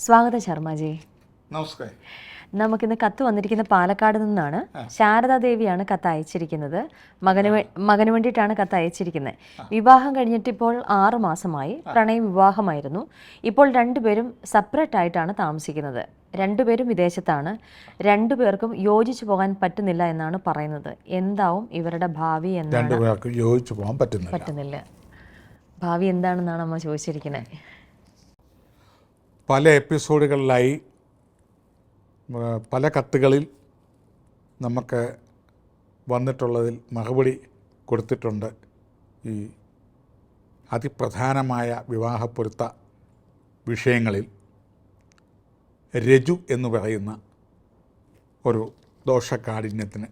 സ്വാഗതം ശർമ്മജി. നമസ്കാരം. നമുക്കിന്ന് കത്ത് വന്നിരിക്കുന്ന പാലക്കാട് നിന്നാണ്. ശാരദാദേവിയാണ് കത്ത് അയച്ചിരിക്കുന്നത്. മകന് വേണ്ടിയിട്ടാണ് കത്ത് അയച്ചിരിക്കുന്നത്. വിവാഹം കഴിഞ്ഞിട്ട് ഇപ്പോൾ 6 മാസമായി. പ്രണയ വിവാഹമായിരുന്നു. ഇപ്പോൾ രണ്ടുപേരും സെപ്പറേറ്റ് ആയിട്ടാണ് താമസിക്കുന്നത്. രണ്ടുപേരും വിദേശത്താണ്. രണ്ടുപേർക്കും യോജിച്ചു പോകാൻ പറ്റുന്നില്ല എന്നാണ് പറയുന്നത്. എന്താവും ഇവരുടെ ഭാവി എന്നാണ്. യോജിച്ചു പോകാൻ പറ്റുന്നില്ല. ഭാവി എന്താണെന്നാണ് അമ്മ ചോദിച്ചിരിക്കുന്നത്. പല എപ്പിസോഡുകളിലായി പല കത്തുകളിൽ നമുക്ക് വന്നിട്ടുള്ളതിൽ മറുപടി കൊടുത്തിട്ടുണ്ട്. ഈ അതിപ്രധാനമായ വിവാഹപ്പൊരുത്ത വിഷയങ്ങളിൽ രജു എന്ന് പറയുന്ന ഒരു ദോഷകാഠിന്യത്തിന്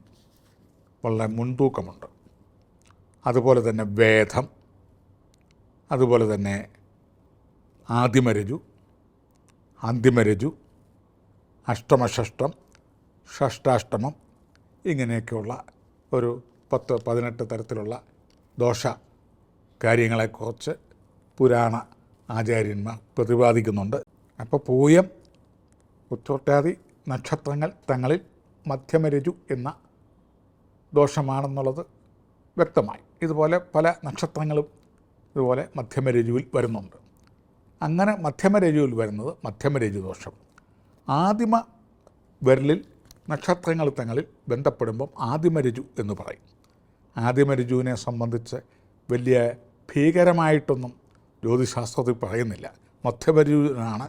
വളരെ മുൻതൂക്കമുണ്ട്. അതുപോലെ തന്നെ വേദം, അതുപോലെ തന്നെ ആദിമരജു, അന്തിമരജു, അഷ്ടമഷഷ്ടം, ഷഷ്ടാഷ്ടമം, ഇങ്ങനെയൊക്കെയുള്ള ഒരു 10-18 തരത്തിലുള്ള ദോഷ കാര്യങ്ങളെക്കുറിച്ച് പുരാണ ആചാര്യന്മാർ പ്രതിപാദിക്കുന്നുണ്ട്. അപ്പോൾ പൂയം, ഉത്രട്ടാതി നക്ഷത്രങ്ങൾ തങ്ങളിൽ മധ്യമരജു എന്ന ദോഷമാണെന്നുള്ളത് വ്യക്തമായി. ഇതുപോലെ പല നക്ഷത്രങ്ങളും ഇതുപോലെ മധ്യമരജുവിൽ വരുന്നുണ്ട്. അങ്ങനെ മധ്യമരജുവിൽ വരുന്നത് മധ്യമരജു ദോഷം. ആദിമ വിരലിൽ നക്ഷത്രങ്ങൾ തങ്ങളിൽ ബന്ധപ്പെടുമ്പം ആദിമരജു എന്ന് പറയും. ആദിമരജുവിനെ സംബന്ധിച്ച് വലിയ ഭീകരമായിട്ടൊന്നും ജ്യോതിശാസ്ത്രത്തിൽ പറയുന്നില്ല. മധ്യമരജുവിനാണ്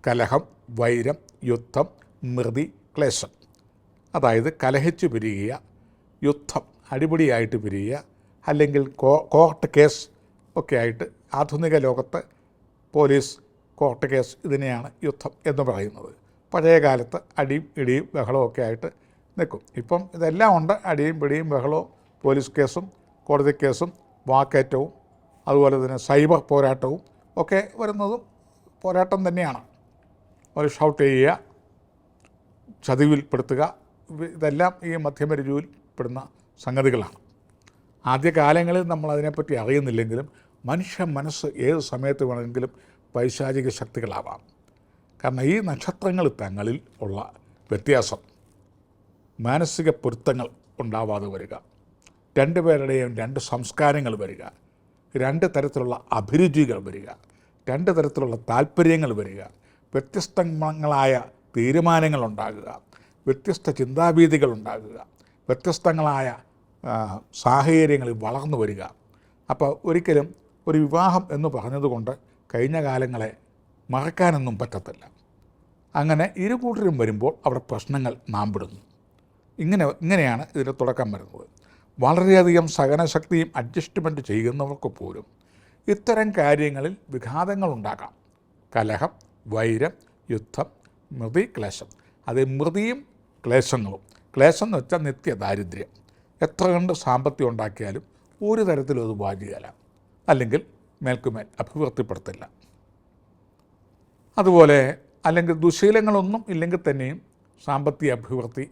കലഹം, വൈരം, യുദ്ധം, മൃതി, ക്ലേശം. അതായത് കലഹിച്ചു പിരിയുക, യുദ്ധം അടിപിടിയായിട്ട് പിരിയുക, അല്ലെങ്കിൽ കോർട്ട് കേസ് ഒക്കെ ആയിട്ട് ആധുനിക ലോകത്ത് പോലീസ് കോർട്ട് കേസ്, ഇതിനെയാണ് യുദ്ധം എന്ന് പറയുന്നത്. പഴയ കാലത്ത് അടിയും ഇടിയും ബഹളവും ഒക്കെ ആയിട്ട് നിൽക്കും. ഇപ്പം ഇതെല്ലാം ഉണ്ട്. അടിയും പിടിയും ബഹളവും, പോലീസ് കേസും കോടതി കേസും വാക്കേറ്റവും അതുപോലെ തന്നെ സൈബർ പോരാട്ടവും ഒക്കെ വരുന്നതും പോരാട്ടം തന്നെയാണ്. ഒരു ഷൗട്ട് ചെയ്യുക, ചതിവിൽപ്പെടുത്തുക, ഇതെല്ലാം ഈ മധ്യമരജുവിൽ പെടുന്ന സംഗതികളാണ്. ആദ്യകാലങ്ങളിൽ നമ്മൾ അതിനെപ്പറ്റി അറിയുന്നില്ലെങ്കിലും മനുഷ്യ മനസ്സ് ഏത് സമയത്ത് വേണമെങ്കിലും പൈശാചിക ശക്തികളാവാം. കാരണം ഈ നക്ഷത്രങ്ങൾ തങ്ങളിൽ ഉള്ള വ്യത്യാസം, മാനസിക പൊരുത്തങ്ങൾ ഉണ്ടാവാതെ വരിക, രണ്ടുപേരുടെയും 2 സംസ്കാരങ്ങൾ വരിക, 2 തരത്തിലുള്ള അഭിരുചികൾ വരിക, 2 തരത്തിലുള്ള താല്പര്യങ്ങൾ വരിക, വ്യത്യസ്തങ്ങളായ തീരുമാനങ്ങൾ ഉണ്ടാകുക, വ്യത്യസ്ത ചിന്താഭീതികൾ ഉണ്ടാകുക, വ്യത്യസ്തങ്ങളായ സാഹചര്യങ്ങളിൽ വളർന്നു വരിക. അപ്പോൾ ഒരിക്കലും ഒരു വിവാഹം എന്ന് പറഞ്ഞതുകൊണ്ട് കഴിഞ്ഞ കാലങ്ങളെ മറക്കാനൊന്നും പറ്റത്തില്ല. അങ്ങനെ ഇരു കൂട്ടരും വരുമ്പോൾ അവിടെ പ്രശ്നങ്ങൾ നാമ്പിടുന്നു. ഇങ്ങനെയാണ് ഇതിൻ്റെ തുടക്കം വരുന്നത്. വളരെയധികം സഹനശക്തിയും അഡ്ജസ്റ്റ്മെൻറ്റ് ചെയ്യുന്നവർക്ക് പോലും ഇത്തരം കാര്യങ്ങളിൽ വിഘാതങ്ങളുണ്ടാകാം. കലഹം, വൈരം, യുദ്ധം, മൃതി, ക്ലേശം. അത് മൃതിയും ക്ലേശങ്ങളും. ക്ലേശം എന്ന് വെച്ചാൽ നിത്യദാരിദ്ര്യം. എത്ര കണ്ട് സാമ്പത്തികം ഉണ്ടാക്കിയാലും ഒരു തരത്തിലും അത് വാഴുകയില്ല, അല്ലെങ്കിൽ മേൽക്കുമേൽ അഭിവൃദ്ധിപ്പെടുത്തില്ല. അതുപോലെ അല്ലെങ്കിൽ ദുശീലങ്ങളൊന്നും ഇല്ലെങ്കിൽ തന്നെയും സാമ്പത്തിക അഭിവൃദ്ധി,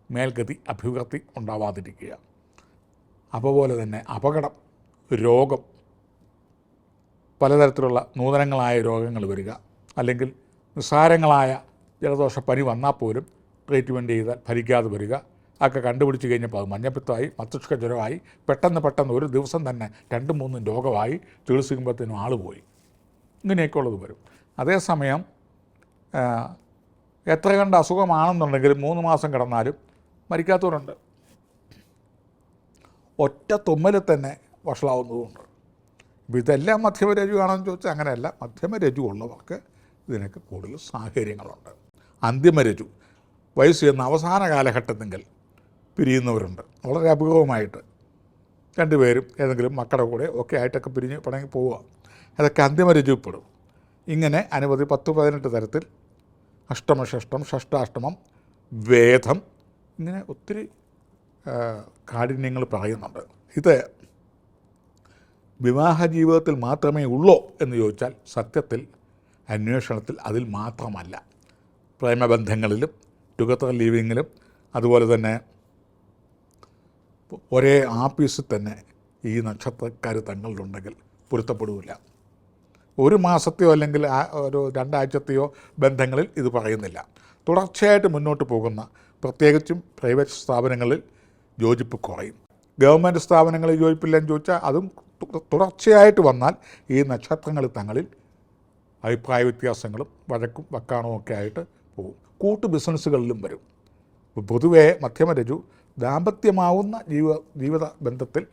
മേൽഗതി, അഭിവൃദ്ധി ഉണ്ടാവാതിരിക്കുക. അതുപോലെ തന്നെ അപകടം, രോഗം, പലതരത്തിലുള്ള നൂതനങ്ങളായ രോഗങ്ങൾ വരിക, അല്ലെങ്കിൽ നിസ്സാരങ്ങളായ ജലദോഷ പനി വന്നാൽ പോലും ട്രീറ്റ്മെൻറ്റ് ചെയ്താൽ ഫലിക്കാതെ വരിക. ഒക്കെ കണ്ടുപിടിച്ച് കഴിഞ്ഞപ്പോൾ അത് മഞ്ഞപ്പിത്തമായി, മസ്തിഷ്ക ജ്വരമായി, പെട്ടെന്ന് ഒരു ദിവസം തന്നെ 2-3 രോഗമായി, ചികിത്സിക്കുമ്പോഴത്തേനും ആൾ പോയി. ഇങ്ങനെയൊക്കെ ഉള്ളത് വരും. അതേസമയം എത്ര കണ്ട് അസുഖമാണെന്നുണ്ടെങ്കിലും 3 മാസം കിടന്നാലും മരിക്കാത്തവരുണ്ട്. ഒറ്റ തുമ്മലിൽ തന്നെ വഷളാവുന്നതുകൊണ്ട്. ഇപ്പോൾ ഇതെല്ലാം മധ്യമരജു ആണെന്ന് ചോദിച്ചാൽ അങ്ങനെയല്ല. മധ്യമരജു ഉള്ളവർക്ക് ഇതിനൊക്കെ കൂടുതൽ സാഹചര്യങ്ങളുണ്ട്. അന്തിമരജു, വയസ്സ് ചെയ്യുന്ന അവസാന കാലഘട്ടത്തെങ്കിൽ പിരിയുന്നവരുണ്ട്. വളരെ അപൂർവമായിട്ട് 2 പേരും ഏതെങ്കിലും മക്കളുടെ കൂടെ ഒക്കെ ആയിട്ടൊക്കെ പിരിഞ്ഞ് പണങ്ങി പോവുക. അതൊക്കെ അന്തിമരജുപ്പെടും. ഇങ്ങനെ അനവധി 10-18 തരത്തിൽ അഷ്ടമഷഷ്ടം, ഷഷ്ടാഷ്ടമം, വേദം, ഇങ്ങനെ ഒത്തിരി കാഠിന്യങ്ങൾ പറയുന്നുണ്ട്. ഇത് വിവാഹ ജീവിതത്തിൽ മാത്രമേ ഉള്ളൂ എന്ന് ചോദിച്ചാൽ സത്യത്തിൽ അന്വേഷണത്തിൽ അതിൽ മാത്രമല്ല. പ്രേമബന്ധങ്ങളിലും ടുഗദർ ലിവിങ്ങിലും അതുപോലെ തന്നെ ഒരേ ആപ്പീസിൽ തന്നെ ഈ നക്ഷത്രക്കാർ തങ്ങളിലുണ്ടെങ്കിൽ പൊരുത്തപ്പെടില്ല. ഒരു മാസത്തെയോ അല്ലെങ്കിൽ ഒരു 2 ആഴ്ചത്തെയോ ബന്ധങ്ങളിൽ ഇത് പറയുന്നില്ല. തുടർച്ചയായിട്ട് മുന്നോട്ട് പോകുന്ന, പ്രത്യേകിച്ചും പ്രൈവറ്റ് സ്ഥാപനങ്ങളിൽ യോജിപ്പ് കുറയും. ഗവൺമെൻറ് സ്ഥാപനങ്ങളിൽ യോജിപ്പില്ലെന്ന് ചോദിച്ചാൽ അതും തുടർച്ചയായിട്ട് വന്നാൽ ഈ നക്ഷത്രങ്ങൾ തങ്ങളിൽ അഭിപ്രായ വ്യത്യാസങ്ങളും വഴക്കും വക്കാണവും ഒക്കെ ആയിട്ട് പോകും. കൂട്ടു ബിസിനസ്സുകളിലും വരും. പൊതുവേ മധ്യമരജു ദാമ്പത്യമാവുന്ന ജീവിത ബന്ധത്തിൽ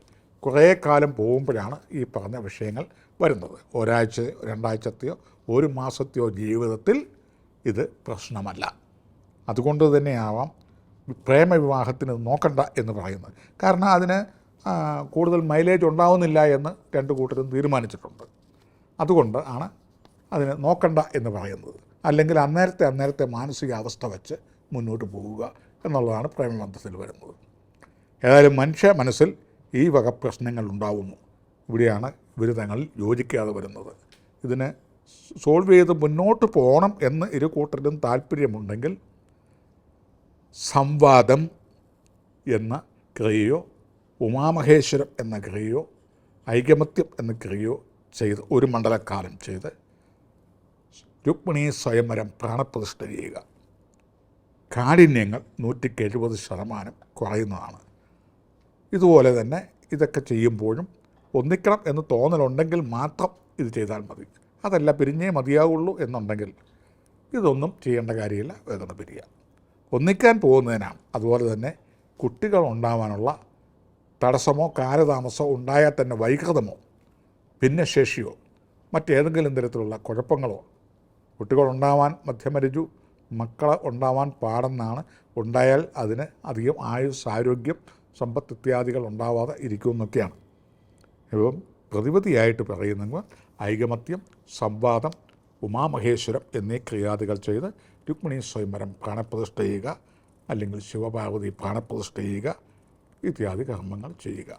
കുറേ കാലം പോകുമ്പോഴാണ് ഈ പറഞ്ഞ വിഷയങ്ങൾ വരുന്നത്. ഒരാഴ്ച 2 ആഴ്ചത്തെയോ 1 മാസത്തെയോ ജീവിതത്തിൽ ഇത് പ്രശ്നമല്ല. അതുകൊണ്ട് തന്നെയാവാം പ്രേമവിവാഹത്തിന് നോക്കണ്ട എന്ന് പറയുന്നത്. കാരണം അതിന് കൂടുതൽ മൈലേജ് ഉണ്ടാവുന്നില്ല എന്ന് 2 കൂട്ടരും തീരുമാനിച്ചിട്ടുണ്ട്. അതുകൊണ്ട് ആണ് അതിന് നോക്കണ്ട എന്ന് പറയുന്നത്. അല്ലെങ്കിൽ അന്നേരത്തെ മാനസികാവസ്ഥ വെച്ച് മുന്നോട്ട് പോവുക എന്നുള്ളതാണ് പ്രേമബന്ധത്തിൽ വരുന്നത്. ഏതായാലും മനുഷ്യ മനസ്സിൽ ഈ വക പ്രശ്നങ്ങൾ ഉണ്ടാവുന്നു. ഇവിടെയാണ് ഇവർ തങ്ങളിൽ യോജിക്കാതെ വരുന്നത്. ഇതിനെ സോൾവ് ചെയ്ത് മുന്നോട്ട് പോകണം എന്ന് ഇരു കൂട്ടരിലും താല്പര്യമുണ്ടെങ്കിൽ സംവാദം എന്ന ക്രിയയോ ഉമാമഹേശ്വരം എന്ന ക്രിയയോ ഐകമത്യം എന്ന ക്രിയയോ ചെയ്ത് 1 മണ്ഡലക്കാലം ചെയ്ത് രുക്മിണീ സ്വയംവരം പ്രാണപ്രതിഷ്ഠ ചെയ്യുക. കാഠിന്യങ്ങൾ 170% കുറയുന്നതാണ്. ഇതുപോലെ തന്നെ ഇതൊക്കെ ചെയ്യുമ്പോഴും ഒന്നിക്കണം എന്ന് തോന്നലുണ്ടെങ്കിൽ മാത്രം ഇത് ചെയ്താൽ മതി. അതല്ല പിരിഞ്ഞേ മതിയാവുള്ളൂ എന്നുണ്ടെങ്കിൽ ഇതൊന്നും ചെയ്യേണ്ട കാര്യമില്ല, വേദന പിരിയുക. ഒന്നിക്കാൻ പോകുന്നതിനാണ്. അതുപോലെ തന്നെ കുട്ടികൾ ഉണ്ടാവാനുള്ള തടസ്സമോ കാലതാമസമോ ഉണ്ടായാൽ തന്നെ വൈകൃതമോ ഭിന്നശേഷിയോ മറ്റേതെങ്കിലും തരത്തിലുള്ള കുഴപ്പങ്ങളോ കുട്ടികളുണ്ടാവാൻ മധ്യമരജു മക്കളെ ഉണ്ടാവാൻ പാടെന്നാണ്. ഉണ്ടായാൽ അതിന് അധികം ആയുസ്, ആരോഗ്യം, സമ്പത്ത് ഇത്യാദികൾ ഉണ്ടാവാതെ ഇരിക്കുമെന്നൊക്കെയാണ്. ഇപ്പം പ്രതിപതിയായിട്ട് പറയുന്നത് ഐകമത്യം, സംവാദം, ഉമാമഹേശ്വരം എന്നീ ക്രിയാദികൾ ചെയ്ത് രുക്മിണീ സ്വയംവരം പ്രാണപ്രതിഷ്ഠ ചെയ്യുക, അല്ലെങ്കിൽ ശിവപാർവതി പ്രാണപ്രതിഷ്ഠ ചെയ്യുക ഇത്യാദി കർമ്മങ്ങൾ ചെയ്യുക.